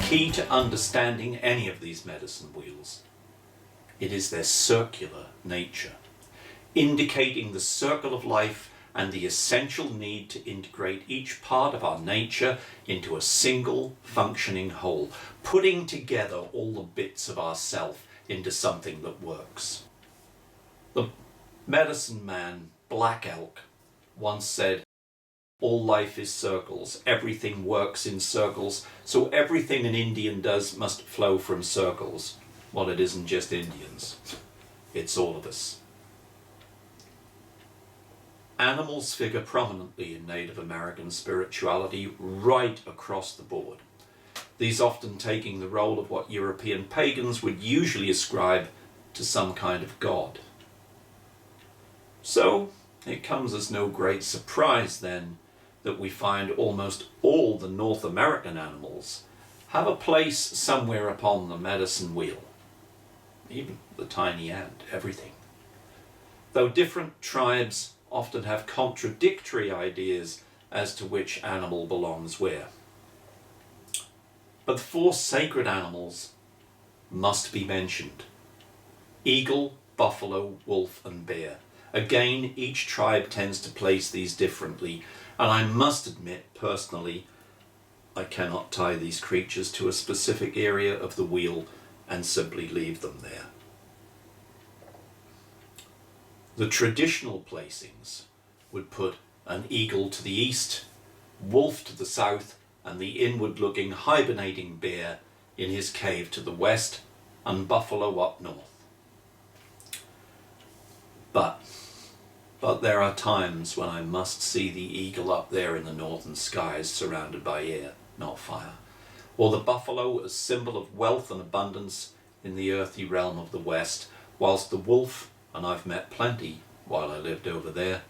key to understanding any of these medicine wheels. It is their circular nature, indicating the circle of life and the essential need to integrate each part of our nature into a single functioning whole, putting together all the bits of ourself into something that works. The medicine man, Black Elk, once said, "All life is circles, everything works in circles, so everything an Indian does must flow from circles." Well, it isn't just Indians, it's all of us. Animals figure prominently in Native American spirituality right across the board, these often taking the role of what European pagans would usually ascribe to some kind of god. So it comes as no great surprise then that we find almost all the North American animals have a place somewhere upon the medicine wheel. Even the tiny ant, everything. Though different tribes often have contradictory ideas as to which animal belongs where. But the 4 sacred animals must be mentioned: eagle, buffalo, wolf, and bear. Again, each tribe tends to place these differently, and I must admit, personally, I cannot tie these creatures to a specific area of the wheel and simply leave them there. The traditional placings would put an eagle to the east, wolf to the south, and the inward-looking hibernating bear in his cave to the west, and buffalo up north. But there are times when I must see the eagle up there in the northern skies surrounded by air, not fire, or the buffalo as symbol of wealth and abundance in the earthy realm of the west, whilst the wolf, and I've met plenty while I lived over there,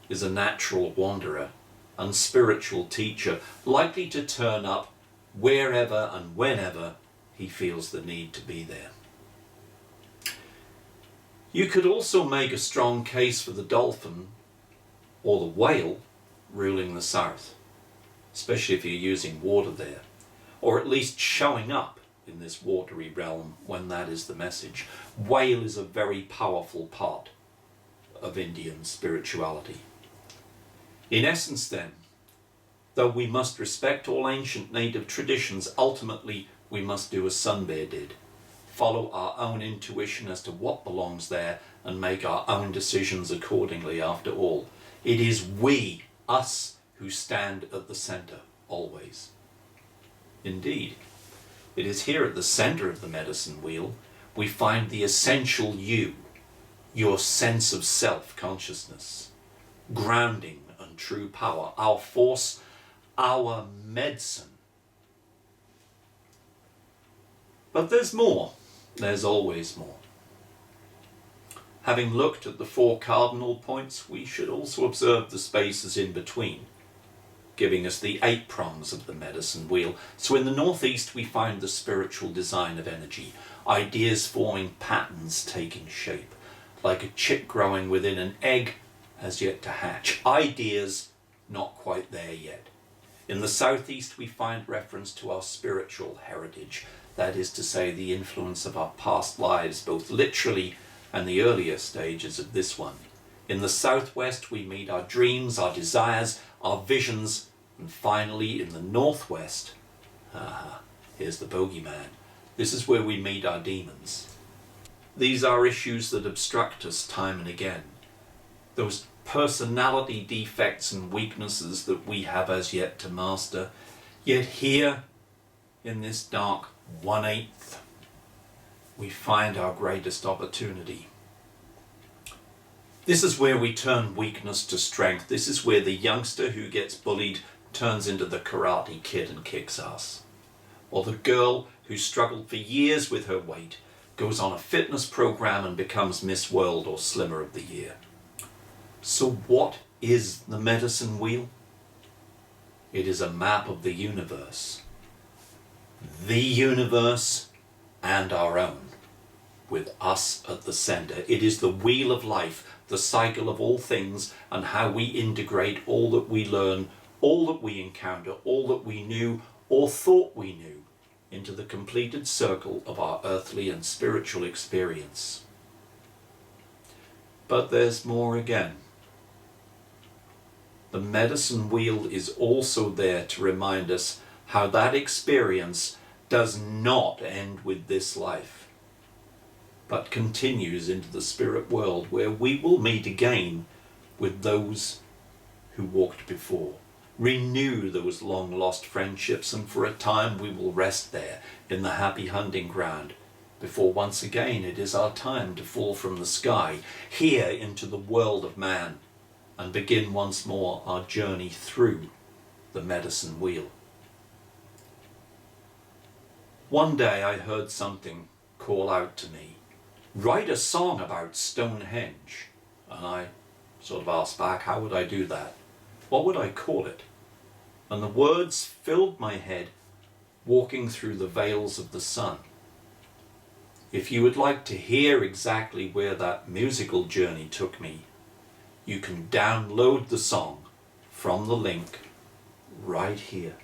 is a natural wanderer and spiritual teacher, likely to turn up wherever and whenever he feels the need to be there. You could also make a strong case for the dolphin or the whale ruling the south, especially if you're using water there, or at least showing up in this watery realm when that is the message. Whale is a very powerful part of Indian spirituality. In essence then, though we must respect all ancient native traditions, ultimately we must do as Sun Bear did, follow our own intuition as to what belongs there and make our own decisions accordingly. After all, it is we, us, who stand at the center always. Indeed, it is here at the center of the medicine wheel we find the essential you, your sense of self-consciousness, grounding and true power, our force, our medicine. But there's more. There's always more. Having looked at the 4 cardinal points, we should also observe the spaces in between, giving us the 8 prongs of the medicine wheel. So in the northeast we find the spiritual design of energy, ideas forming patterns taking shape, like a chick growing within an egg has yet to hatch, ideas not quite there yet. In the southeast we find reference to our spiritual heritage, that is to say, the influence of our past lives, both literally and the earlier stages of this one. In the southwest we meet our dreams, our desires, our visions, and finally in the northwest, here's the bogeyman. This is where we meet our demons. These are issues that obstruct us time and again. Those personality defects and weaknesses that we have as yet to master. Yet here, in this dark 1/8, we find our greatest opportunity. This is where we turn weakness to strength. This is where the youngster who gets bullied turns into the Karate Kid and kicks ass. Or the girl who struggled for years with her weight goes on a fitness program and becomes Miss World or Slimmer of the Year. So what is the medicine wheel? It is a map of the universe and our own, with us at the center. It is the wheel of life, the cycle of all things, and how we integrate all that we learn, all that we encounter, all that we knew or thought we knew into the completed circle of our earthly and spiritual experience. But there's more again. The medicine wheel is also there to remind us how that experience does not end with this life, but continues into the spirit world, where we will meet again with those who walked before, renew those long lost friendships, and for a time we will rest there in the happy hunting ground, before once again it is our time to fall from the sky here into the world of man and begin once more our journey through the medicine wheel. One day I heard something call out to me, "Write a song about Stonehenge." And I sort of asked back, how would I do that? What would I call it? And the words filled my head, walking through the veils of the sun. If you would like to hear exactly where that musical journey took me, you can download the song from the link right here.